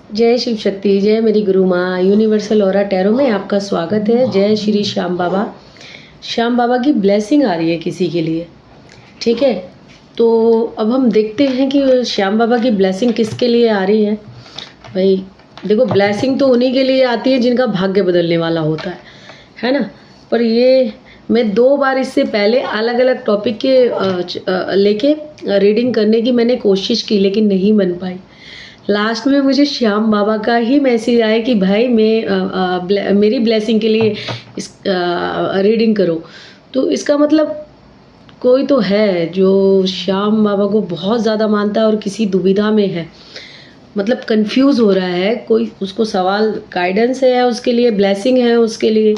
जय शिव शक्ति, जय मेरी गुरु माँ। यूनिवर्सल ऑरा टैरो में आपका स्वागत है। जय श्री श्याम बाबा। श्याम बाबा की ब्लेसिंग आ रही है किसी के लिए, ठीक है। तो अब हम देखते हैं कि श्याम बाबा की ब्लेसिंग किसके लिए आ रही है। भाई देखो, ब्लेसिंग तो उन्हीं के लिए आती है जिनका भाग्य बदलने वाला होता है ना। पर ये मैं 2 बार इससे पहले अलग अलग टॉपिक के लेके रीडिंग करने की मैंने कोशिश की, लेकिन नहीं बन पाई। लास्ट में मुझे श्याम बाबा का ही मैसेज आया कि भाई मेरी ब्लेसिंग के लिए इस रीडिंग करो। तो इसका मतलब कोई तो है जो श्याम बाबा को बहुत ज़्यादा मानता है और किसी दुविधा में है, मतलब कंफ्यूज हो रहा है। कोई उसको सवाल गाइडेंस है उसके लिए, ब्लेसिंग है उसके लिए।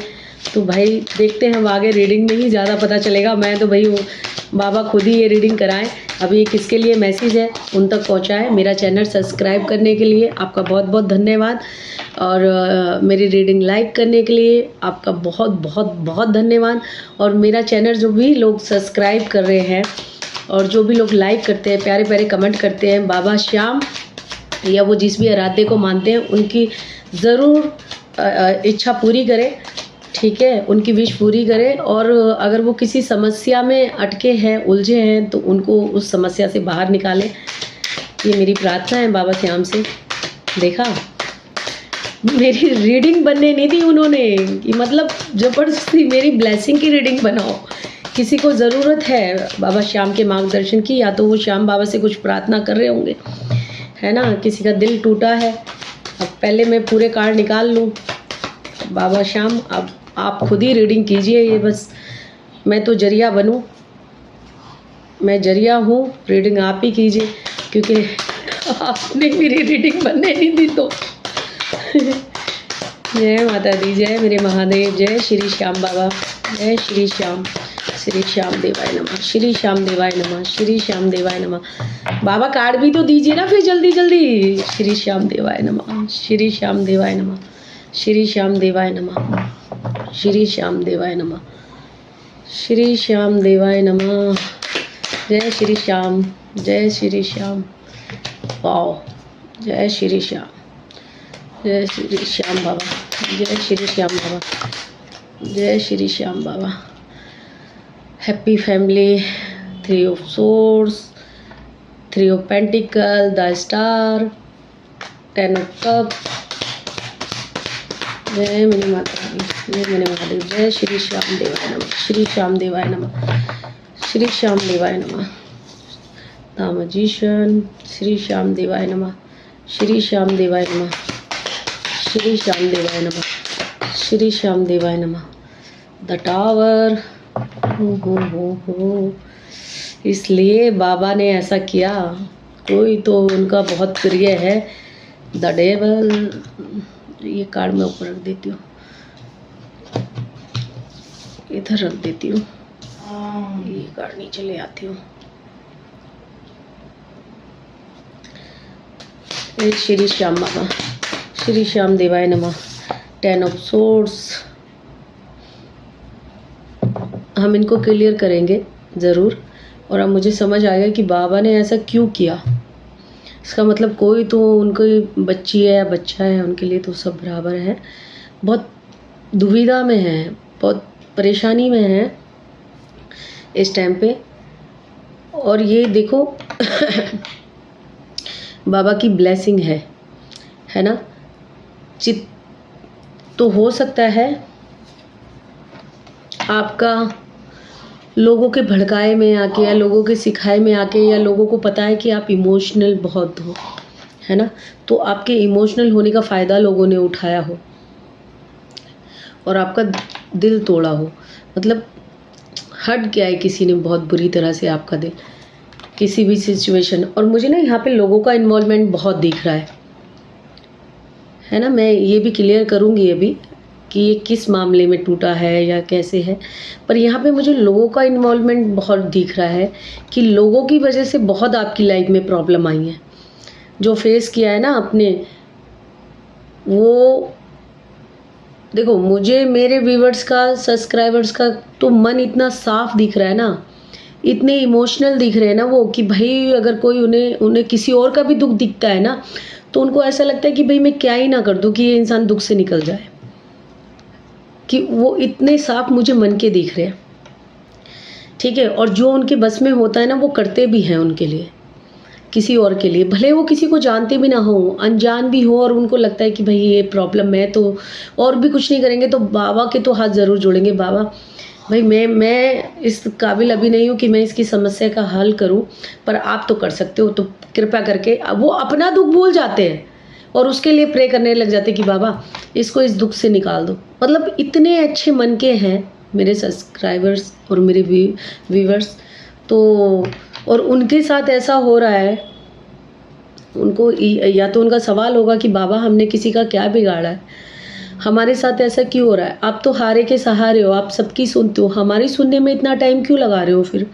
तो भाई देखते हैं, अब आगे रीडिंग में ही ज़्यादा पता चलेगा। मैं तो भाई वो बाबा खुद ही ये रीडिंग कराएं। अब ये किसके लिए मैसेज है उन तक पहुंचाएं। मेरा चैनल सब्सक्राइब करने के लिए आपका बहुत बहुत धन्यवाद, और मेरी रीडिंग लाइक करने के लिए आपका बहुत बहुत बहुत धन्यवाद। और मेरा चैनल जो भी लोग सब्सक्राइब कर रहे हैं और जो भी लोग लाइक करते हैं, प्यारे प्यारे कमेंट करते हैं, बाबा श्याम या वो जिस भी आराध्य को मानते हैं उनकी ज़रूर इच्छा पूरी करें, ठीक है। उनकी विश पूरी करें। और अगर वो किसी समस्या में अटके हैं, उलझे हैं, तो उनको उस समस्या से बाहर निकालें। ये मेरी प्रार्थना है बाबा श्याम से। देखा, मेरी रीडिंग बनने नहीं दी उन्होंने कि मतलब ज़बरदस्ती मेरी ब्लेसिंग की रीडिंग बनाओ। किसी को ज़रूरत है बाबा श्याम के मार्गदर्शन की, या तो वो श्याम बाबा से कुछ प्रार्थना कर रहे होंगे, है ना। किसी का दिल टूटा है। अब पहले मैं पूरे कार्ड निकाल लूँ। बाबा श्याम, अब आप खुद ही रीडिंग कीजिए। ये बस मैं तो जरिया बनूं, मैं जरिया हूँ। रीडिंग आप ही कीजिए, क्योंकि आपने मेरी रीडिंग बनने नहीं दी तो। जय माता दी, जय मेरे महादेव, जय श्री श्याम बाबा, जय श्री श्याम देवाय नमः, श्री श्याम देवाय नमः, श्री श्याम देवाय नमः। बाबा कार्ड भी तो दीजिए ना फिर जल्दी जल्दी। श्री श्याम देवाय नमः, श्री श्याम देवाय नमः, श्री श्याम देवाय नमः, श्री श्याम देवाय नमः, श्री श्याम देवाय नमः। जय श्री श्याम, जय श्री श्याम। वाओ, जय श्री श्याम, जय श्री श्याम बाबा, जय श्री श्याम बाबा, जय Shri Shyam Baba. Happy family, 3 of swords, 3 of pentacles, the star, 10 of cups. जय मेरी माता दी, जय मेरे महादेव, जय श्री श्याम देवाय नमः, श्री श्याम देवाय नमः, श्री श्याम देवाय नमः। द मैजिशियन, श्री श्याम देवाय नमः, श्री श्याम देवाय नमः, श्री श्याम देवाय नमः, श्री श्याम देवाय नमः। द टावर, हो। इसलिए बाबा ने ऐसा किया, कोई तो उनका बहुत प्रिय है। द डेवल, ये कार्ड मैं ऊपर रख देती हूँ, इधर रख देती हूँ, ये कार्ड नीचे ले आती हूँ। श्री श्याम बाबा, श्री श्याम देवाय नमः। 10 ऑफ सोर्स, हम इनको क्लियर करेंगे ज़रूर। और अब मुझे समझ आ गया कि बाबा ने ऐसा क्यों किया। इसका मतलब कोई तो उनकी बच्ची है या बच्चा है, उनके लिए तो सब बराबर है। बहुत दुविधा में है, बहुत परेशानी में है इस टाइम पे। और ये देखो बाबा की ब्लेसिंग है ना। चित तो हो सकता है आपका लोगों के भड़काए में आके, या लोगों के सिखाए में आके, या लोगों को पता है कि आप इमोशनल बहुत हो, है ना। तो आपके इमोशनल होने का फ़ायदा लोगों ने उठाया हो और आपका दिल तोड़ा हो। मतलब हट गया है किसी ने बहुत बुरी तरह से आपका दिल, किसी भी सिचुएशन। और मुझे ना यहाँ पे लोगों का इन्वॉल्वमेंट बहुत दिख रहा है ना। मैं ये भी क्लियर करूँगी अभी कि ये किस मामले में टूटा है या कैसे है। पर यहाँ पे मुझे लोगों का इन्वॉल्वमेंट बहुत दिख रहा है कि लोगों की वजह से बहुत आपकी लाइफ में प्रॉब्लम आई है। जो फेस किया है ना आपने, वो देखो, मुझे मेरे व्यूवर्स का, सब्सक्राइबर्स का तो मन इतना साफ दिख रहा है ना इतने इमोशनल दिख रहे हैं ना वो, कि भाई अगर कोई उन्हें उन्हें किसी और का भी दुख दिखता है ना, तो उनको ऐसा लगता है कि भाई मैं क्या ही ना कर दूं कि ये इंसान दुख से निकल जाए, कि वो इतने साफ मुझे मन के दिख रहे हैं। ठीक है, और जो उनके बस में होता है ना वो करते भी हैं उनके लिए, किसी और के लिए, भले वो किसी को जानते भी ना हो, अनजान भी हो, और उनको लगता है कि भाई ये प्रॉब्लम है तो और भी कुछ नहीं करेंगे तो बाबा के तो हाथ ज़रूर जोड़ेंगे। बाबा भाई मैं इस काबिल अभी नहीं हूँ कि मैं इसकी समस्या का हल करूँ, पर आप तो कर सकते हो, तो कृपया करके। वो अपना दुख भूल जाते हैं और उसके लिए प्रे करने लग जाते कि बाबा इसको इस दुख से निकाल दो। मतलब इतने अच्छे मन के हैं मेरे सब्सक्राइबर्स और मेरे व्यूवर्स। तो और उनके साथ ऐसा हो रहा है, उनको या तो उनका सवाल होगा कि बाबा हमने किसी का क्या बिगाड़ा है, हमारे साथ ऐसा क्यों हो रहा है, आप तो हारे के सहारे हो, आप सबकी सुनते हो, हमारी सुनने में इतना टाइम क्यों लगा रहे हो फिर,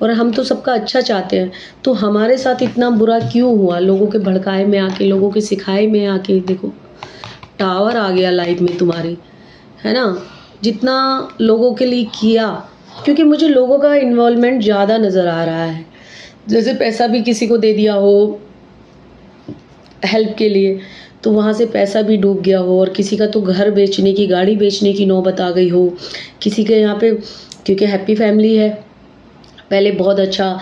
और हम तो सबका अच्छा चाहते हैं, तो हमारे साथ इतना बुरा क्यों हुआ, लोगों के भड़काए में आके, लोगों के सिखाए में आके। देखो टावर आ गया लाइफ में तुम्हारी, है ना, जितना लोगों के लिए किया, क्योंकि मुझे लोगों का इन्वॉल्वमेंट ज़्यादा नज़र आ रहा है। जैसे पैसा भी किसी को दे दिया हो हेल्प के लिए, तो वहाँ से पैसा भी डूब गया हो, और किसी का तो घर बेचने की, गाड़ी बेचने की नौबत आ गई हो, किसी के यहाँ पे, क्योंकि हैप्पी फैमिली है, पहले बहुत अच्छा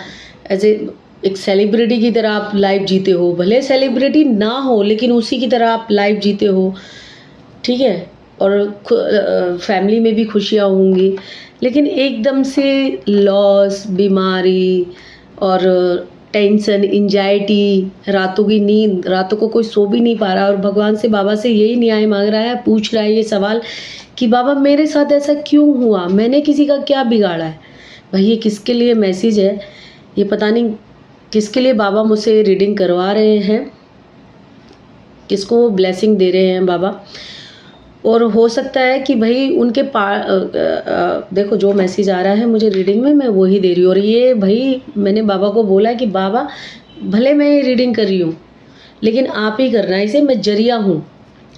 एज एक सेलिब्रिटी की तरह आप लाइफ जीते हो, भले सेलिब्रिटी ना हो लेकिन उसी की तरह आप लाइफ जीते हो, ठीक है, और फैमिली में भी खुशियाँ होंगी, लेकिन एकदम से लॉस, बीमारी और टेंशन, एंजाइटी, रातों की नींद, रातों को कोई सो भी नहीं पा रहा, और भगवान से, बाबा से यही न्याय मांग रहा है, पूछ रहा है ये सवाल कि बाबा मेरे साथ ऐसा क्यों हुआ, मैंने किसी का क्या बिगाड़ा है। भाई ये किसके लिए मैसेज है, ये पता नहीं किसके लिए बाबा मुझसे रीडिंग करवा रहे हैं, किसको वो ब्लेसिंग दे रहे हैं बाबा। और हो सकता है कि भाई उनके देखो जो मैसेज आ रहा है मुझे रीडिंग में, मैं वही दे रही हूँ। और ये भाई मैंने बाबा को बोला कि बाबा भले मैं रीडिंग कर रही हूँ लेकिन आप ही करना, इसे मैं जरिया हूँ,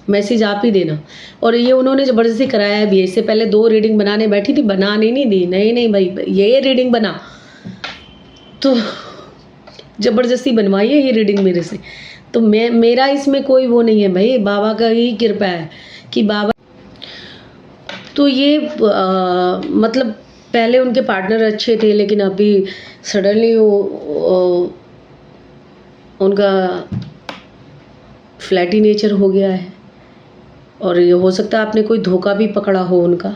मैसेज आप ही देना। और ये उन्होंने ज़बरदस्ती कराया भी है, इससे पहले 2 रीडिंग बनाने बैठी थी, बनाने नहीं दी, नहीं भाई ये रीडिंग बना, तो ज़बरदस्ती बनवाई है ये रीडिंग मेरे से। तो मेरा इसमें कोई वो नहीं है भाई, बाबा का ही कृपा है कि बाबा। तो ये मतलब पहले उनके पार्टनर अच्छे थे, लेकिन अभी सडनली उनका फ्लैटी नेचर हो गया है, और ये हो सकता है आपने कोई धोखा भी पकड़ा हो उनका,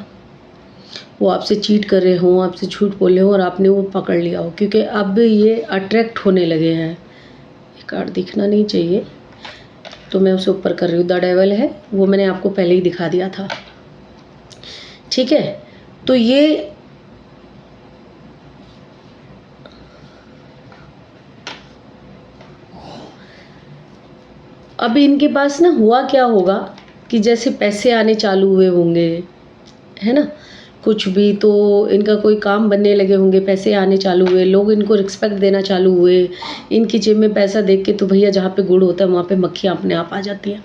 वो आपसे चीट कर रहे हों, आपसे झूठ बोल रहे हों, और आपने वो पकड़ लिया हो, क्योंकि अब ये अट्रैक्ट होने लगे हैं। ये कार्ड दिखना नहीं चाहिए तो मैं उसे ऊपर कर रही हूँ, द डेविल है, वो मैंने आपको पहले ही दिखा दिया था, ठीक है। तो ये अब इनके पास ना हुआ क्या होगा कि जैसे पैसे आने चालू हुए होंगे, है ना, कुछ भी, तो इनका कोई काम बनने लगे होंगे, पैसे आने चालू हुए, लोग इनको रिस्पेक्ट देना चालू हुए, इनकी जेब में पैसा देख के तो भैया जहाँ पे गुड़ होता है वहाँ पे मक्खियाँ अपने आप आ जाती हैं।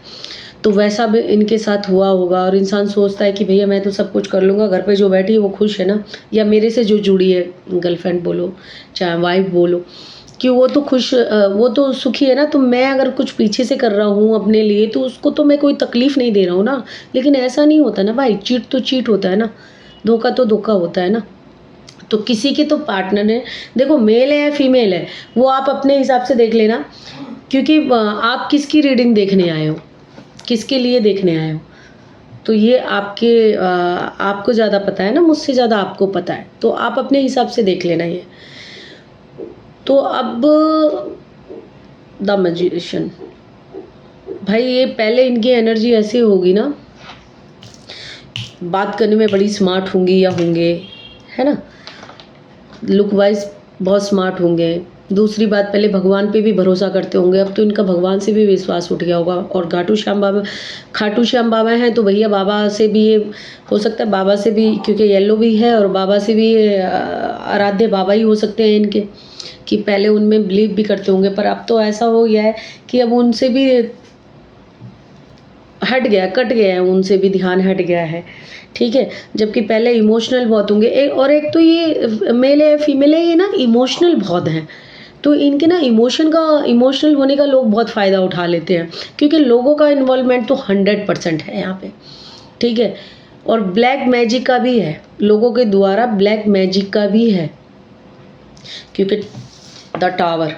तो वैसा भी इनके साथ हुआ होगा, और इंसान सोचता है कि भैया मैं तो सब कुछ कर लूँगा, घर पे जो बैठी है वो खुश है ना, या मेरे से जो जुड़ी है, गर्लफ्रेंड बोलो चाहे वाइफ बोलो, कि वो तो खुश, वो तो सुखी है ना, तो मैं अगर कुछ पीछे से कर रहा हूँ अपने लिए तो उसको तो मैं कोई तकलीफ़ नहीं दे रहा हूँ ना। लेकिन ऐसा नहीं होता ना भाई, चीट तो चीट होता है ना, धोखा तो धोखा होता है ना। तो किसी के तो पार्टनर है, देखो मेल है या फीमेल है वो आप अपने हिसाब से देख लेना, क्योंकि आप किसकी रीडिंग देखने आए हो, किसके लिए देखने आए हो, तो ये आपको ज़्यादा पता है ना, मुझसे ज़्यादा आपको पता है, तो आप अपने हिसाब से देख लेना ये। तो अब द मैजिशियन, भाई ये पहले इनकी एनर्जी ऐसी होगी ना, बात करने में बड़ी स्मार्ट होंगी या होंगे, है ना, लुक वाइज बहुत स्मार्ट होंगे। दूसरी बात, पहले भगवान पे भी भरोसा करते होंगे, अब तो इनका भगवान से भी विश्वास उठ गया होगा। और खाटू श्याम बाबा हैं तो भैया बाबा से भी ये हो सकता है, बाबा से भी, क्योंकि येलो भी है, और बाबा से भी आराध्य बाबा ही हो सकते हैं इनके, कि पहले उनमें बिलीव भी करते होंगे, पर अब तो ऐसा हो गया है कि अब उनसे भी हट गया, कट गया है, उनसे भी ध्यान हट गया है, ठीक है। जबकि पहले इमोशनल बहुत होंगे। और एक तो ये मेल है फीमेल है, ये ना इमोशनल बहुत हैं। तो इनके ना इमोशनल होने का लोग बहुत फ़ायदा उठा लेते हैं, क्योंकि लोगों का इन्वॉल्वमेंट तो 100% है यहाँ पे, ठीक है। और ब्लैक मैजिक का भी है, लोगों के द्वारा ब्लैक मैजिक का भी है, क्योंकि द टावर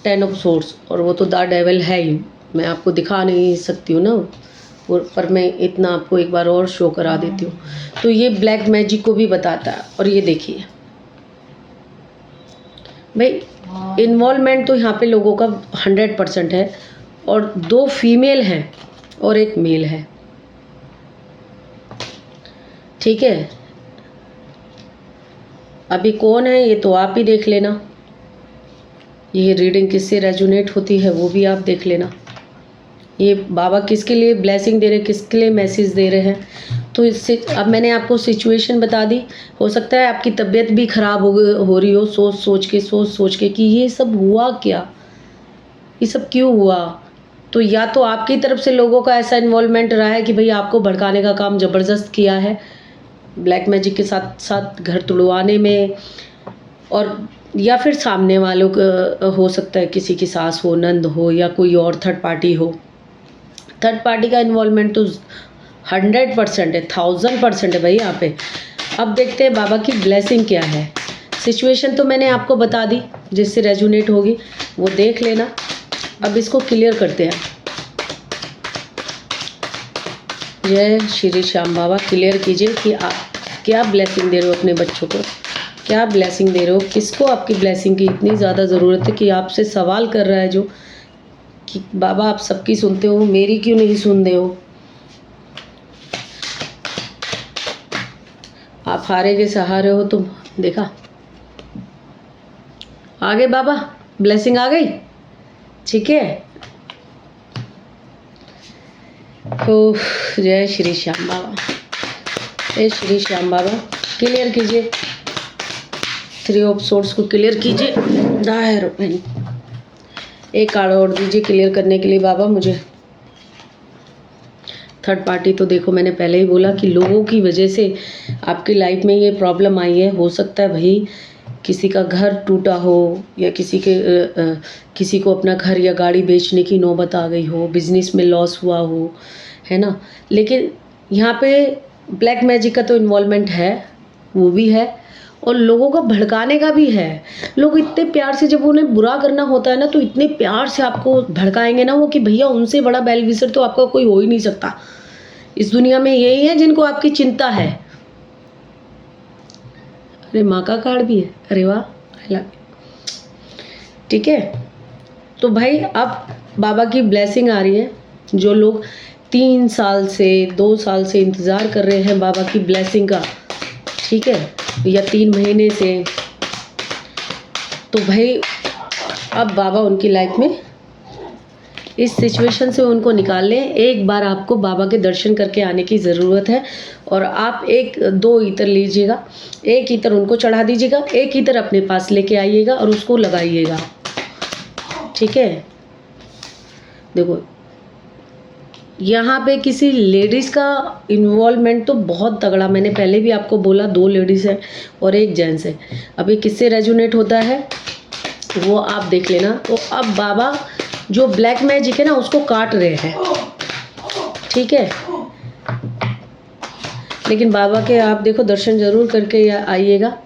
10 ऑफ सोर्स, और वो तो द डेविल है ही। मैं आपको दिखा नहीं सकती हूँ ना, पर मैं इतना आपको एक बार और शो करा देती हूँ। तो ये ब्लैक मैजिक को भी बताता है। और ये देखिए भाई, इन्वॉल्वमेंट तो यहाँ पे लोगों का 100% है, और 2 फीमेल हैं और 1 मेल है, ठीक है। अभी कौन है ये तो आप ही देख लेना, ये रीडिंग किससे रेजोनेट होती है वो भी आप देख लेना। ये बाबा किसके लिए ब्लेसिंग दे रहे हैं, किसके लिए मैसेज दे रहे हैं। तो इससे अब मैंने आपको सिचुएशन बता दी। हो सकता है आपकी तबीयत भी ख़राब हो रही हो, सोच सोच के कि ये सब हुआ क्या, ये सब क्यों हुआ। तो या तो आपकी तरफ से लोगों का ऐसा इन्वॉल्वमेंट रहा है कि भाई आपको भड़काने का काम ज़बरदस्त किया है ब्लैक मैजिक के साथ साथ, घर तुड़वाने में। और या फिर सामने वालों का हो सकता है, किसी की सास हो, नंद हो, या कोई और थर्ड पार्टी हो। थर्ड पार्टी का इन्वॉल्वमेंट तो 100% है, 1000% है भाई यहाँ पे। अब देखते हैं बाबा की ब्लेसिंग क्या है। सिचुएशन तो मैंने आपको बता दी, जिससे रेजोनेट होगी वो देख लेना। अब इसको क्लियर करते हैं। जय श्री श्याम बाबा, क्लियर कीजिए कि आप क्या ब्लेसिंग दे रहे हो अपने बच्चों को, क्या ब्लेसिंग दे रहे हो, किसको आपकी ब्लेसिंग की इतनी ज़्यादा ज़रूरत है कि आपसे सवाल कर रहा है जो कि बाबा आप सबकी सुनते हो, मेरी क्यों नहीं सुनते हो। आप हारे के सहारे हो तुम, देखा आगे बाबा ब्लेसिंग आ गई, ठीक है। तो जय श्री श्याम बाबा, जय श्री श्याम बाबा, क्लियर कीजिए 3 ऑफ सोर्स को, क्लियर कीजिए। दायर एक कार्ड और दीजिए क्लियर करने के लिए बाबा मुझे। थर्ड पार्टी तो देखो मैंने पहले ही बोला कि लोगों की वजह से आपकी लाइफ में ये प्रॉब्लम आई है। हो सकता है भाई किसी का घर टूटा हो, या किसी को अपना घर या गाड़ी बेचने की नौबत आ गई हो, बिजनेस में लॉस हुआ हो, है ना। लेकिन यहाँ पे ब्लैक मैजिक का तो इन्वॉल्वमेंट है, वो भी है, और लोगों का भड़काने का भी है। लोग इतने प्यार से, जब उन्हें बुरा करना होता है ना, तो इतने प्यार से आपको भड़काएंगे ना वो, कि भैया उनसे बड़ा बेल विशर तो आपका कोई हो ही नहीं सकता इस दुनिया में। यही है जिनको आपकी चिंता है। अरे माँ का कार्ड भी है, अरे वाह, आई लव, ठीक है। तो भाई अब बाबा की ब्लेसिंग आ रही है। जो लोग 3 साल से 2 साल से इंतज़ार कर रहे हैं बाबा की ब्लेसिंग का, ठीक है, या 3 महीने से, तो भाई अब बाबा उनकी लाइफ में इस सिचुएशन से उनको निकाल लें। एक बार आपको बाबा के दर्शन करके आने की ज़रूरत है। और आप 2 इत्र लीजिएगा, एक इत्र उनको चढ़ा दीजिएगा, एक इत्र अपने पास लेके आइएगा और उसको लगाइएगा, ठीक है। देखो यहाँ पे किसी लेडीज़ का इन्वॉल्वमेंट तो बहुत तगड़ा, मैंने पहले भी आपको बोला 2 लेडीज़ है और 1 जेंट्स है। अब ये किससे रेजोनेट होता है वो आप देख लेना। तो अब बाबा जो ब्लैक मैजिक है ना उसको काट रहे हैं, ठीक है। लेकिन बाबा के आप देखो दर्शन जरूर करके आइएगा।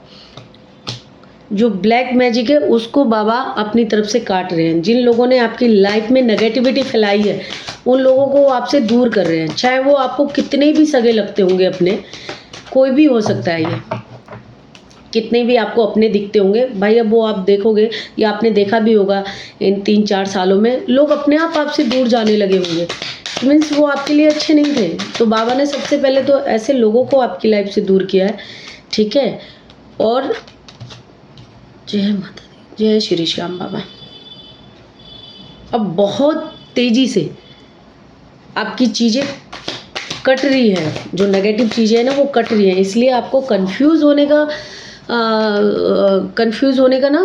जो ब्लैक मैजिक है उसको बाबा अपनी तरफ से काट रहे हैं। जिन लोगों ने आपकी लाइफ में नेगेटिविटी फैलाई है उन लोगों को आपसे दूर कर रहे हैं, चाहे वो आपको कितने भी सगे लगते होंगे अपने, कोई भी हो सकता है ये, कितने भी आपको अपने दिखते होंगे भाई। अब वो आप देखोगे या आपने देखा भी होगा इन 3-4 सालों में लोग अपने आप आपसे दूर जाने लगे होंगे, मीन्स वो आपके लिए अच्छे नहीं थे। तो बाबा ने सबसे पहले तो ऐसे लोगों को आपकी लाइफ से दूर किया है, ठीक है। और जय माता दी, जय श्री श्याम बाबा। अब बहुत तेज़ी से आपकी चीज़ें कट रही है, जो नेगेटिव चीज़ें हैं ना वो कट रही हैं, इसलिए आपको कंफ्यूज होने का कंफ्यूज होने का ना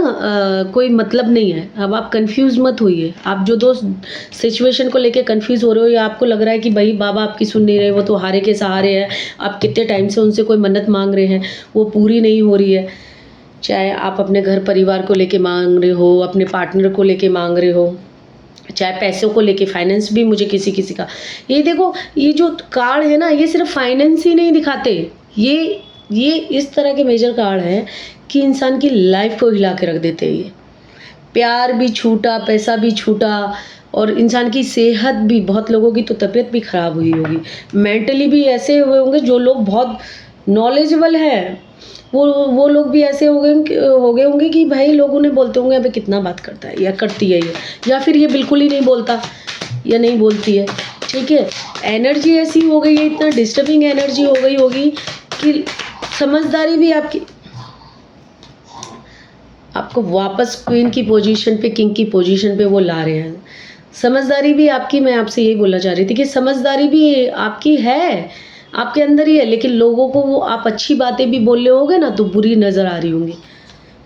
कोई मतलब नहीं है। अब आप कंफ्यूज मत होइए। आप जो दो सिचुएशन को लेके कंफ्यूज हो रहे हो या आपको लग रहा है कि भाई बाबा आपकी सुन नहीं रहे, वो तो हारे के सहारे हैं, आप कितने टाइम से उनसे कोई मन्नत मांग रहे हैं, वो पूरी नहीं हो रही है। चाहे आप अपने घर परिवार को लेके मांग रहे हो, अपने पार्टनर को लेके मांग रहे हो, चाहे पैसों को लेके, फाइनेंस भी मुझे किसी किसी का, ये देखो ये जो कार्ड है ना, ये सिर्फ फाइनेंस ही नहीं दिखाते, ये इस तरह के मेजर कार्ड हैं कि इंसान की लाइफ को हिला के रख देते हैं। ये प्यार भी छूटा, पैसा भी छूटा, और इंसान की सेहत भी, बहुत लोगों की तो तबीयत भी खराब हुई होगी, मेंटली भी ऐसे हुए होंगे। जो लोग बहुत नॉलेजेबल हैं वो लोग भी ऐसे हो गए होंगे कि भाई लोग उन्हें बोलते होंगे अबे कितना बात करता है या करती है ये, या फिर ये बिल्कुल ही नहीं बोलता या नहीं बोलती है। ठीक है, एनर्जी ऐसी हो गई है, इतना डिस्टर्बिंग एनर्जी हो गई होगी कि समझदारी भी आपको वापस क्वीन की पोजीशन पे, किंग की पोजीशन पे वो ला रहे हैं। समझदारी भी आपकी, मैं आपसे यही बोलना चाह रही थी कि समझदारी भी आपकी है, आपके अंदर ही है, लेकिन लोगों को वो आप अच्छी बातें भी बोल रहे होगे ना तो बुरी नज़र आ रही होंगी,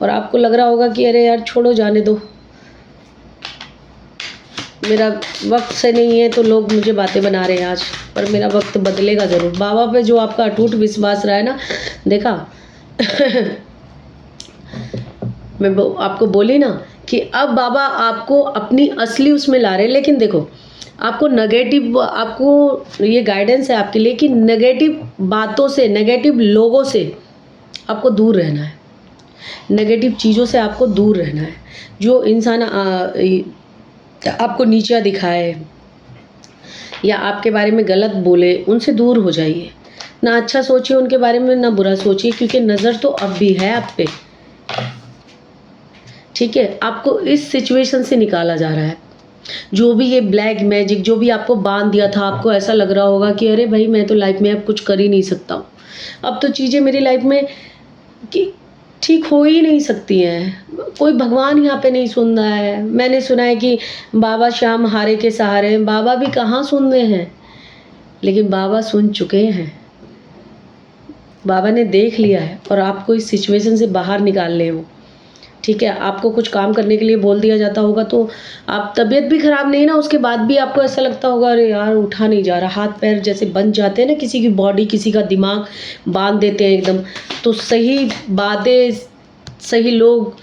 और आपको लग रहा होगा कि अरे यार छोड़ो, जाने दो, मेरा वक्त से नहीं है तो लोग मुझे बातें बना रहे हैं आज, पर मेरा वक्त बदलेगा ज़रूर। बाबा पे जो आपका अटूट विश्वास रहा है ना, देखा मैं आपको बोली ना कि अब बाबा आपको अपनी असली उसमें ला रहे हैं। लेकिन देखो, आपको नेगेटिव, आपको ये गाइडेंस है आपके लिए कि नेगेटिव बातों से, नेगेटिव लोगों से आपको दूर रहना है, नेगेटिव चीज़ों से आपको दूर रहना है। जो इंसान आपको नीचा दिखाए या आपके बारे में गलत बोले, उनसे दूर हो जाइए। ना अच्छा सोचिए उनके बारे में, ना बुरा सोचिए, क्योंकि नज़र तो अब भी है आप पे। ठीक है, आपको इस सिचुएशन से निकाला जा रहा है। जो भी ये ब्लैक मैजिक, जो भी आपको बांध दिया था, आपको ऐसा लग रहा होगा कि अरे भाई मैं तो लाइफ में अब कुछ कर ही नहीं सकता हूँ, अब तो चीज़ें मेरी लाइफ में कि ठीक हो ही नहीं सकती हैं, कोई भगवान यहाँ पे नहीं सुन रहा है। मैंने सुना है कि बाबा श्याम हारे के सहारे हैं, बाबा भी कहाँ सुन रहे हैं, लेकिन बाबा सुन चुके हैं, बाबा ने देख लिया है और आपको इस सिचुएशन से बाहर निकाल ले वो। ठीक है, आपको कुछ काम करने के लिए बोल दिया जाता होगा तो आप, तबीयत भी खराब नहीं ना, उसके बाद भी आपको ऐसा लगता होगा अरे यार उठा नहीं जा रहा, हाथ पैर जैसे बंध जाते हैं ना, किसी की बॉडी, किसी का दिमाग बांध देते हैं एकदम। तो सही बातें, सही लोग,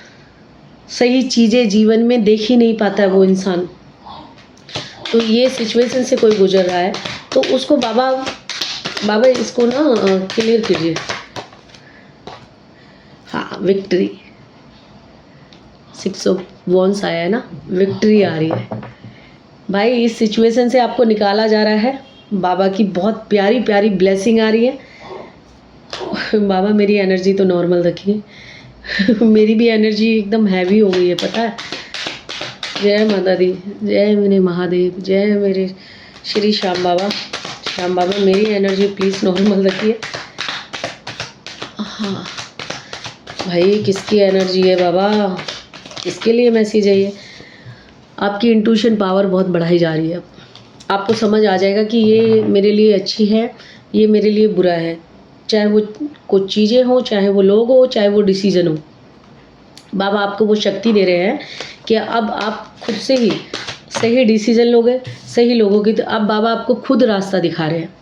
सही चीज़ें जीवन में देख ही नहीं पाता है वो इंसान। तो ये सिचुएशन से कोई गुजर रहा है तो उसको बाबा इसको ना क्लियर कीजिए। हाँ, विक्ट्री, 6 ऑफ वॉन्ड्स आया है ना, विक्ट्री आ रही है भाई। इस सिचुएशन से आपको निकाला जा रहा है, बाबा की बहुत प्यारी प्यारी ब्लेसिंग आ रही है। बाबा मेरी एनर्जी तो नॉर्मल रखिए। मेरी भी एनर्जी एकदम हैवी हो गई है, पता है। जय माता दी, जय मेरे महादेव, जय मेरे श्री श्याम बाबा। श्याम बाबा मेरी एनर्जी प्लीज़ नॉर्मल रखिए। हाँ भाई, किसकी एनर्जी है बाबा, इसके लिए मैसेज है ये। आपकी इंट्यूशन पावर बहुत बढ़ाई जा रही है। अब आपको समझ आ जाएगा कि ये मेरे लिए अच्छी है, ये मेरे लिए बुरा है, चाहे वो कुछ चीज़ें हो, चाहे वो लोग हो, चाहे वो डिसीजन हो। बाबा आपको वो शक्ति दे रहे हैं कि अब आप खुद से ही सही डिसीजन लोगे, सही लोगों की। तो अब बाबा आपको खुद रास्ता दिखा रहे हैं,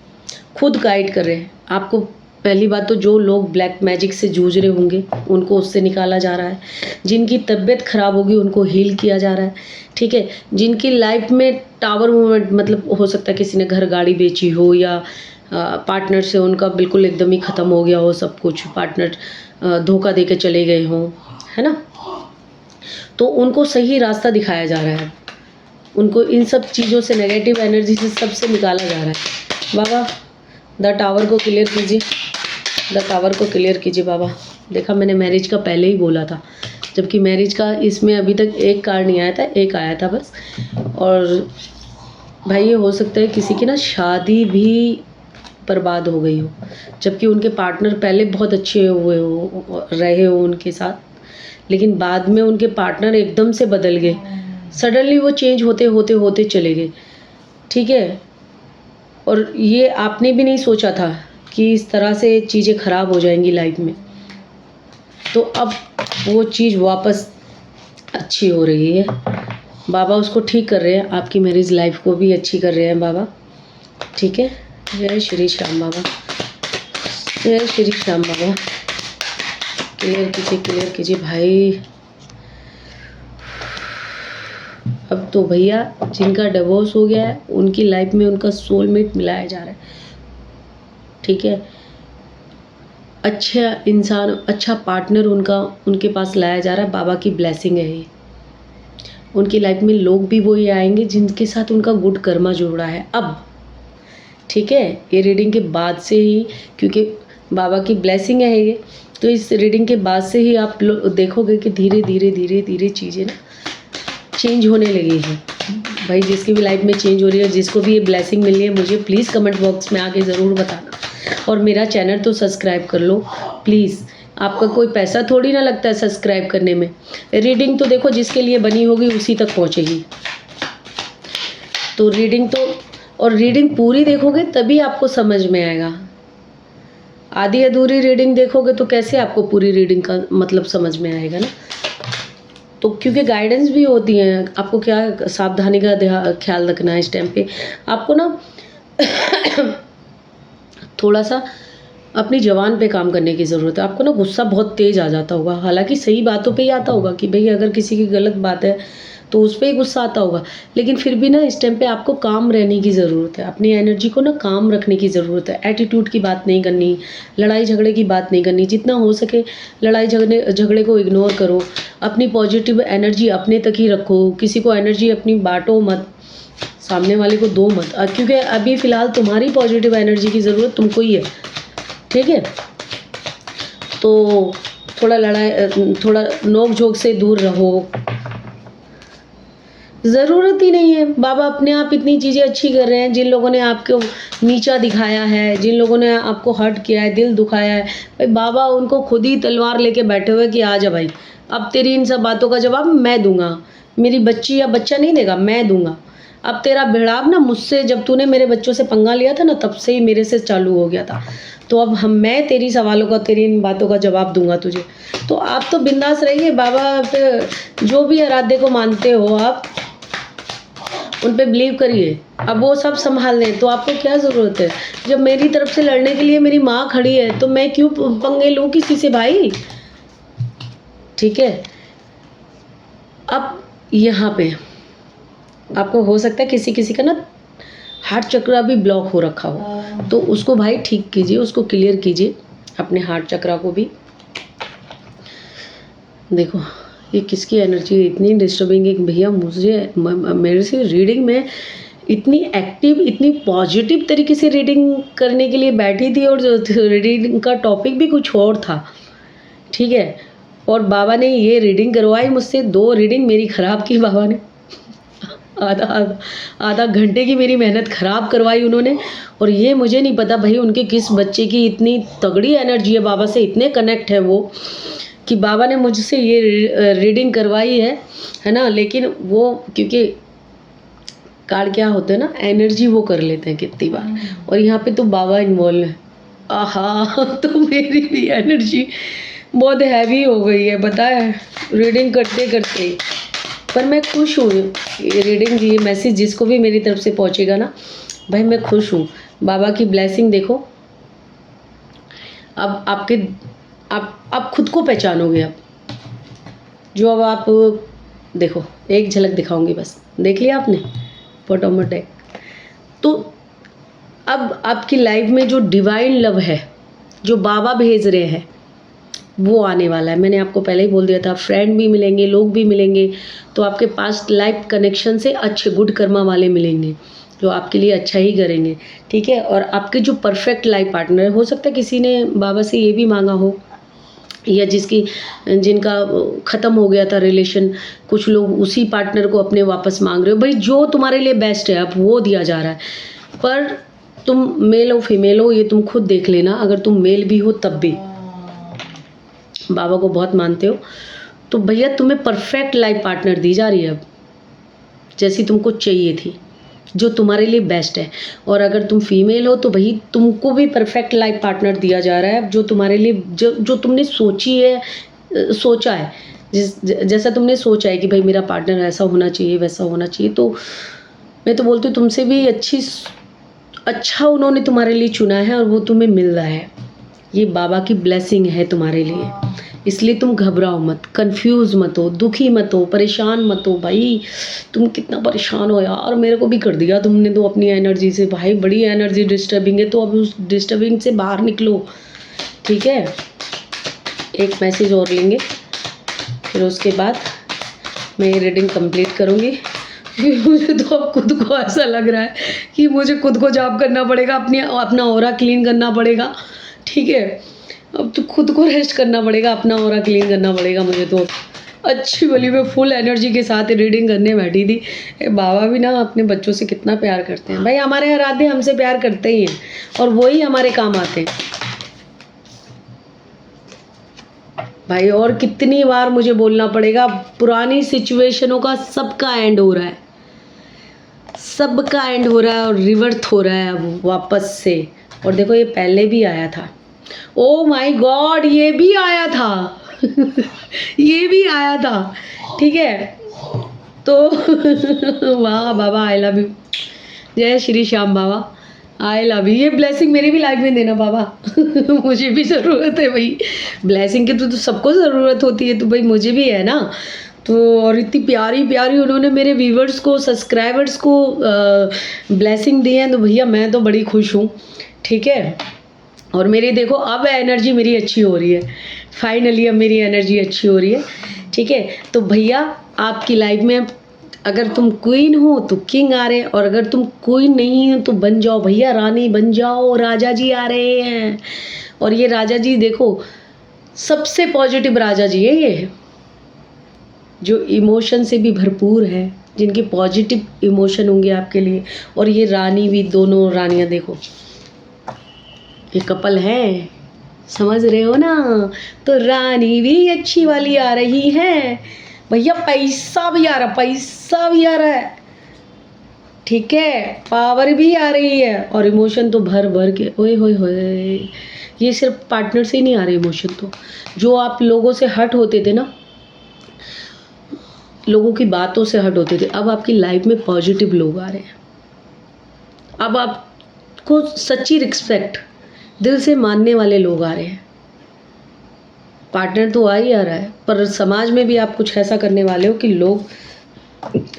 खुद गाइड कर रहे हैं आपको। पहली बात तो जो लोग ब्लैक मैजिक से जूझ रहे होंगे उनको उससे निकाला जा रहा है, जिनकी तबीयत खराब होगी उनको हील किया जा रहा है। ठीक है, जिनकी लाइफ में टावर मूवमेंट, मतलब हो सकता है किसी ने घर गाड़ी बेची हो, या पार्टनर से उनका बिल्कुल एकदम ही ख़त्म हो गया हो सब कुछ, पार्टनर धोखा दे के चले गए हों, है ना, तो उनको सही रास्ता दिखाया जा रहा है। उनको इन सब चीज़ों से, नेगेटिव एनर्जी से सबसे निकाला जा रहा है। बाबा द टावर को क्लियर कीजिए, द टावर को क्लियर कीजिए बाबा। देखा, मैंने मैरिज का पहले ही बोला था, जबकि मैरिज का इसमें अभी तक एक कार्ड नहीं आया था, एक आया था बस। और भाई ये हो सकता है किसी की ना शादी भी बर्बाद हो गई हो, जबकि उनके पार्टनर पहले बहुत अच्छे हुए हो, रहे हो उनके साथ, लेकिन बाद में उनके पार्टनर एकदम से बदल गए, सडनली वो चेंज होते होते होते चले गए। ठीक है, और ये आपने भी नहीं सोचा था कि इस तरह से चीज़ें ख़राब हो जाएंगी लाइफ में। तो अब वो चीज़ वापस अच्छी हो रही है। बाबा उसको ठीक कर रहे हैं, आपकी मैरिज लाइफ को भी अच्छी कर रहे हैं बाबा। ठीक है, जय श्री श्याम बाबा, जय श्री श्याम बाबा। क्लियर कीजिए भाई। अब तो भैया जिनका डिवोर्स हो गया है उनकी लाइफ में उनका सोलमेट मिलाया जा रहा है। ठीक है, अच्छा इंसान, अच्छा पार्टनर उनके पास लाया जा रहा है। बाबा की ब्लेसिंग है ये। उनकी लाइफ में लोग भी वही आएंगे जिनके साथ उनका गुड कर्मा जुड़ा है अब। ठीक है, ये रीडिंग के बाद से ही, क्योंकि बाबा की ब्लेसिंग है ये, तो इस रीडिंग के बाद से ही आप देखोगे कि धीरे धीरे चीज़ें ना चेंज होने लगी है। भाई जिसकी भी लाइफ में चेंज हो रही है, जिसको भी ये ब्लेसिंग मिल रही है, मुझे प्लीज़ कमेंट बॉक्स में आके ज़रूर बताना। और मेरा चैनल तो सब्सक्राइब कर लो प्लीज़। आपका कोई पैसा थोड़ी ना लगता है सब्सक्राइब करने में। रीडिंग तो देखो जिसके लिए बनी होगी उसी तक पहुंचेगी। तो रीडिंग पूरी देखोगे तभी आपको समझ में आएगा। आधी अधूरी रीडिंग देखोगे तो कैसे आपको पूरी रीडिंग का मतलब समझ में आएगा ना। तो क्योंकि गाइडेंस भी होती है, आपको क्या सावधानी का ख्याल रखना है इस टाइम पे। आपको ना थोड़ा सा अपनी ज़बान पे काम करने की ज़रूरत है। आपको ना गुस्सा बहुत तेज़ आ जाता होगा, हालांकि सही बातों पे ही आता होगा कि भाई अगर किसी की गलत बात है तो उस पर ही गुस्सा आता होगा, लेकिन फिर भी ना इस टाइम पे आपको काम रहने की ज़रूरत है। अपनी एनर्जी को ना काम रखने की ज़रूरत है। एटीट्यूड की बात नहीं करनी, लड़ाई झगड़े की बात नहीं करनी। जितना हो सके लड़ाई झगड़े को इग्नोर करो। अपनी पॉजिटिव एनर्जी अपने तक ही रखो। किसी को एनर्जी अपनी बांटो मत, सामने वाले को दो मत, क्योंकि अभी फ़िलहाल तुम्हारी पॉजिटिव एनर्जी की ज़रूरत तुमको ही है। ठीक है, तो थोड़ा नोक झोंक से दूर रहो। ज़रूरत ही नहीं है। बाबा अपने आप इतनी चीज़ें अच्छी कर रहे हैं। जिन लोगों ने आपको नीचा दिखाया है, जिन लोगों ने आपको हर्ट किया है, दिल दुखाया है, भाई बाबा उनको खुद ही तलवार लेके बैठे हुए कि आजा भाई, अब तेरी इन सब बातों का जवाब मैं दूंगा। मेरी बच्ची या बच्चा नहीं देगा, मैं दूंगा। अब तेरा भिड़ाव ना मुझसे, जब तूने मेरे बच्चों से पंगा लिया था ना, तब से ही मेरे से चालू हो गया था। तो अब मैं तेरी सवालों का, तेरी इन बातों का जवाब दूंगा तुझे। तो आप तो बिंदास रहिए। बाबा पे जो भी आराध्य को मानते हो आप, उन पे बिलीव करिए। अब वो सब संभाल लें, तो आपको क्या ज़रूरत है। जब मेरी तरफ से लड़ने के लिए मेरी माँ खड़ी है तो मैं क्यों पंगे लूँ किसी से भाई। ठीक है, अब यहाँ पे आपको हो सकता है किसी का ना हार्ट चक्र भी ब्लॉक हो रखा हो, तो उसको भाई ठीक कीजिए, उसको क्लियर कीजिए, अपने हार्ट चक्र को भी। देखो ये किसकी एनर्जी इतनी डिस्टर्बिंग है कि भैया मेरे से रीडिंग में इतनी एक्टिव, इतनी पॉजिटिव तरीके से रीडिंग करने के लिए बैठी थी, और रीडिंग का टॉपिक भी कुछ और था। ठीक है, और बाबा ने ये रीडिंग करवाई मुझसे। 2 रीडिंग मेरी ख़राब की बाबा ने। आधा घंटे की मेरी मेहनत ख़राब करवाई उन्होंने। और ये मुझे नहीं पता भाई उनके किस बच्चे की इतनी तगड़ी एनर्जी है, बाबा से इतने कनेक्ट है वो, कि बाबा ने मुझसे ये रीडिंग करवाई है ना। लेकिन वो क्योंकि कार्ड क्या होते हैं ना, एनर्जी वो कर लेते हैं कितनी बार, और यहाँ पे तो बाबा इन्वॉल्व है। आहा, तो मेरी भी एनर्जी बहुत हैवी हो गई है, बताया रीडिंग करते करते। पर मैं खुश हूँ। ये रीडिंग, ये मैसेज जिसको भी मेरी तरफ से पहुँचेगा ना भाई, मैं खुश हूँ। बाबा की ब्लेसिंग देखो। अब आप खुद को पहचानोगे। अब जो अब आप देखो, एक झलक दिखाऊंगी बस, देख लिया आपने ऑटोमेटिक। तो अब आपकी लाइफ में जो डिवाइन लव है, जो बाबा भेज रहे हैं, वो आने वाला है। मैंने आपको पहले ही बोल दिया था, फ्रेंड भी मिलेंगे, लोग भी मिलेंगे। तो आपके पास्ट लाइफ कनेक्शन से अच्छे गुड कर्मा वाले मिलेंगे जो आपके लिए अच्छा ही करेंगे। ठीक है, और आपके जो परफेक्ट लाइफ पार्टनर, हो सकता है किसी ने बाबा से ये भी मांगा हो, या जिनका ख़त्म हो गया था रिलेशन, कुछ लोग उसी पार्टनर को अपने वापस मांग रहे हो। भाई जो तुम्हारे लिए बेस्ट है अब वो दिया जा रहा है। पर तुम मेल हो फीमेल हो ये तुम खुद देख लेना। अगर तुम मेल भी हो तब भी बाबा को बहुत मानते हो, तो भैया तुम्हें परफेक्ट लाइफ पार्टनर दी जा रही है अब, जैसी तुमको चाहिए थी, जो तुम्हारे लिए बेस्ट है। और अगर तुम फीमेल हो तो भाई तुमको भी परफेक्ट लाइफ पार्टनर दिया जा रहा है, जो तुम्हारे लिए जो तुमने सोची है सोचा है, जैसा तुमने सोचा है कि भाई मेरा पार्टनर ऐसा होना चाहिए, वैसा होना चाहिए, तो मैं तो बोलती हूँ तुमसे भी अच्छा उन्होंने तुम्हारे लिए चुना है और वो तुम्हें मिल रहा है। ये बाबा की ब्लेसिंग है तुम्हारे लिए, इसलिए तुम घबराओ मत, कंफ्यूज मत हो, दुखी मत हो, परेशान मत हो। भाई तुम कितना परेशान हो यार, मेरे को भी कर दिया तुमने तो अपनी एनर्जी से। भाई बड़ी एनर्जी डिस्टर्बिंग है, तो अब उस डिस्टर्बिंग से बाहर निकलो, ठीक है। एक मैसेज और लेंगे, फिर उसके बाद मैं ये रीडिंग कंप्लीट करूँगी। मुझे तो अब खुद को ऐसा लग रहा है कि मुझे खुद को जॉब करना पड़ेगा, अपना ऑरा क्लीन करना पड़ेगा, ठीक है। अब तो खुद को रेस्ट करना पड़ेगा, अपना ऑरा क्लीन करना पड़ेगा मुझे। तो अच्छी वाली मैं फुल एनर्जी के साथ रीडिंग करने बैठी थी। बाबा भी ना अपने बच्चों से कितना प्यार करते हैं। भाई हमारे आराध्य हमसे प्यार करते ही हैं और वही हमारे काम आते हैं। भाई और कितनी बार मुझे बोलना पड़ेगा, पुरानी सिचुएशनों का सबका एंड हो रहा है, सबका एंड हो रहा है और रिवर्थ हो रहा है अब वापस से। और देखो ये पहले भी आया था, ओ माय गॉड ये भी आया था ये भी आया था, ठीक है। तो वाह बाबा, आई लव यू, जय श्री श्याम बाबा, आई लव यू। ये ब्लेसिंग मेरी भी लाइफ में देना बाबा मुझे भी ज़रूरत है भाई, ब्लेसिंग की तो सबको ज़रूरत होती है, तो भाई मुझे भी है ना। तो और इतनी प्यारी प्यारी उन्होंने मेरे व्यूवर्स को, सब्सक्राइबर्स को ब्लेसिंग दी है, तो भैया मैं तो बड़ी खुश हूँ, ठीक है। और मेरी देखो अब एनर्जी मेरी अच्छी हो रही है, फाइनली अब मेरी एनर्जी अच्छी हो रही है, ठीक है। तो भैया आपकी लाइफ में अगर तुम क्वीन हो तो किंग आ रहे हैं, और अगर तुम क्वीन नहीं हो तो बन जाओ भैया, रानी बन जाओ, राजा जी आ रहे हैं। और ये राजा जी देखो सबसे पॉजिटिव राजा जी है ये, जो इमोशन से भी भरपूर है, जिनके पॉजिटिव इमोशन होंगे आपके लिए। और ये रानी भी, दोनों रानियां देखो, ये कपल है, समझ रहे हो ना। तो रानी भी अच्छी वाली आ रही है भैया, पैसा भी आ रहा, पैसा भी आ रहा है, ठीक है, पावर भी आ रही है और इमोशन तो भर भर के। ओए होए होए, ये सिर्फ पार्टनर से ही नहीं आ रहे इमोशन, तो जो आप लोगों से हट होते थे ना, लोगों की बातों से हट होते थे, अब आपकी लाइफ में पॉजिटिव लोग आ रहे हैं। अब आपको सच्ची रिस्पेक्ट, दिल से मानने वाले लोग आ रहे हैं। पार्टनर तो आ ही आ रहा है, पर समाज में भी आप कुछ ऐसा करने वाले हो कि लोग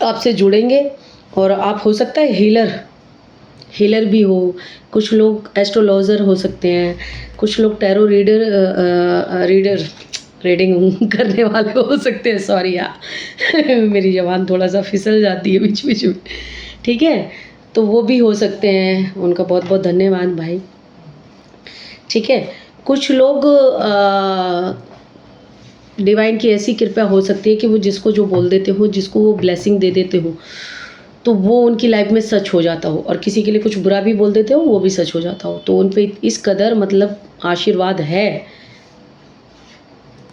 आपसे जुड़ेंगे। और आप हो सकता है हीलर भी हो, कुछ लोग एस्ट्रोलॉजर हो सकते हैं, कुछ लोग टैरो रीडिंग करने वाले हो सकते हैं। सॉरी यार मेरी ज़बान थोड़ा सा फिसल जाती है बीच बीच में, ठीक है। तो वो भी हो सकते हैं, उनका बहुत बहुत धन्यवाद भाई, ठीक है। कुछ लोग डिवाइन की ऐसी कृपा हो सकती है कि वो जिसको जो बोल देते हो, जिसको वो ब्लेसिंग दे देते हो, तो वो उनकी लाइफ में सच हो जाता हो। और किसी के लिए कुछ बुरा भी बोल देते हो, वो भी सच हो जाता हो। तो उन पे इस कदर मतलब आशीर्वाद है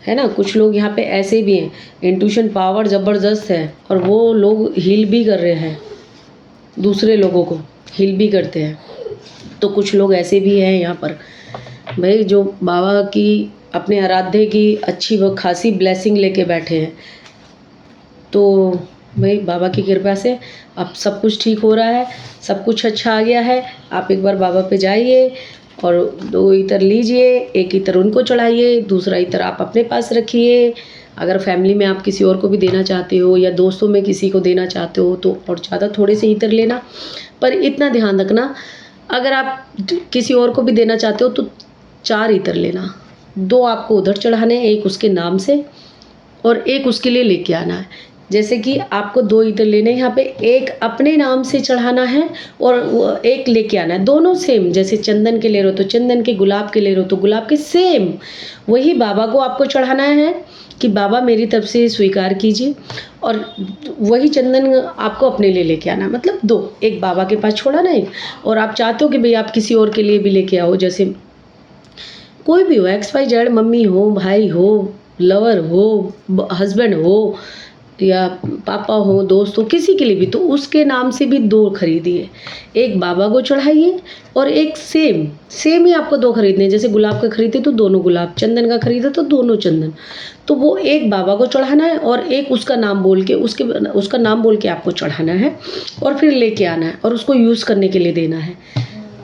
ना। कुछ लोग यहाँ पे ऐसे भी हैं, इंट्यूशन पावर ज़बरदस्त है, और वो लोग हील भी कर रहे हैं, दूसरे लोगों को हील भी करते हैं। तो कुछ लोग ऐसे भी हैं यहाँ पर भाई, जो बाबा की, अपने आराध्य की अच्छी व खासी ब्लेसिंग लेके बैठे हैं। तो भाई बाबा की कृपा से अब सब कुछ ठीक हो रहा है, सब कुछ अच्छा आ गया है। आप एक बार बाबा पे जाइए और 2 इत्र लीजिए, एक इत्र उनको चढ़ाइए, दूसरा इत्र आप अपने पास रखिए। अगर फैमिली में आप किसी और को भी देना चाहते हो या दोस्तों में किसी को देना चाहते हो तो और ज़्यादा थोड़े से इत्र लेना, पर इतना ध्यान रखना अगर आप किसी और को भी देना चाहते हो तो 4 इत्र लेना। 2 आपको उधर चढ़ाने हैं, एक उसके नाम से और एक उसके लिए लेके आना है। जैसे कि आपको 2 इत्र लेने हैं यहाँ पे, एक अपने नाम से चढ़ाना है और एक लेके आना है, दोनों सेम। जैसे चंदन के ले रहे हो तो चंदन के, गुलाब के ले रहे हो तो गुलाब के, सेम वही बाबा को आपको चढ़ाना है कि बाबा मेरी तरफ से स्वीकार कीजिए। और वही चंदन आपको अपने लिए लेके आना, मतलब 2, एक बाबा के पास छोड़ाना है, और आप चाहते हो कि भाई आप किसी और के लिए भी लेके आओ, जैसे कोई भी हो, XYZ, मम्मी हो, भाई हो, लवर हो, हस्बैंड हो, या पापा हो, दोस्त हो, किसी के लिए भी, तो उसके नाम से भी 2 खरीदिए। एक बाबा को चढ़ाइए और एक सेम ही आपको 2 खरीदने हैं। जैसे गुलाब का खरीदे तो दोनों गुलाब, चंदन का खरीदे तो दोनों चंदन। तो वो एक बाबा को चढ़ाना है और एक उसका नाम बोल के उसका नाम बोल के आपको चढ़ाना है और फिर लेके आना है और उसको यूज़ करने के लिए देना है।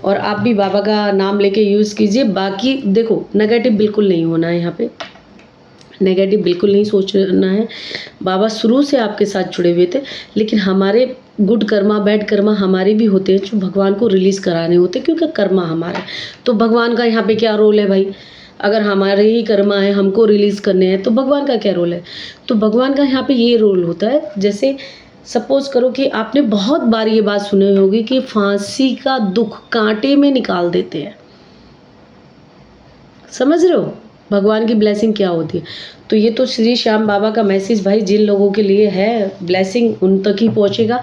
और आप भी बाबा का नाम लेके यूज़ कीजिए। बाकी देखो, नेगेटिव बिल्कुल नहीं होना है यहाँ पे, नेगेटिव बिल्कुल नहीं सोचना है। बाबा शुरू से आपके साथ जुड़े हुए थे, लेकिन हमारे गुड कर्मा बैड कर्मा हमारे भी होते हैं जो भगवान को रिलीज़ कराने होते हैं, क्योंकि कर्मा हमारा है। तो भगवान का यहाँ पे क्या रोल है भाई? अगर हमारे ही कर्मा है, हमको रिलीज़ करने हैं, तो भगवान का क्या रोल है? तो भगवान का यहाँ पे ये रोल होता है, जैसे सपोज़ करो कि आपने बहुत बार ये बात सुनी होगी कि फांसी का दुख कांटे में निकाल देते हैं। समझ रहे हो भगवान की ब्लेसिंग क्या होती है? तो ये तो श्री श्याम बाबा का मैसेज भाई जिन लोगों के लिए है, ब्लेसिंग उन तक ही पहुंचेगा।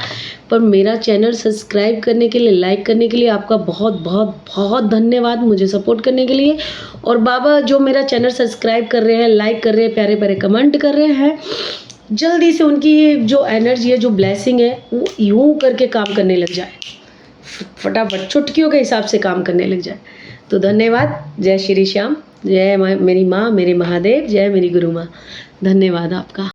पर मेरा चैनल सब्सक्राइब करने के लिए, लाइक करने के लिए आपका बहुत बहुत बहुत धन्यवाद, मुझे सपोर्ट करने के लिए। और बाबा जो मेरा चैनल सब्सक्राइब कर रहे हैं, लाइक कर रहे हैं, प्यारे प्यारे कमेंट कर रहे हैं, जल्दी से उनकी जो एनर्जी है, जो ब्लेसिंग है, वो यूं करके काम करने लग जाए, फटाफट चुटकियों के हिसाब से काम करने लग जाए। तो धन्यवाद। जय श्री श्याम, जय मेरी माँ, मेरे महादेव, जय मेरी गुरु माँ। धन्यवाद आपका।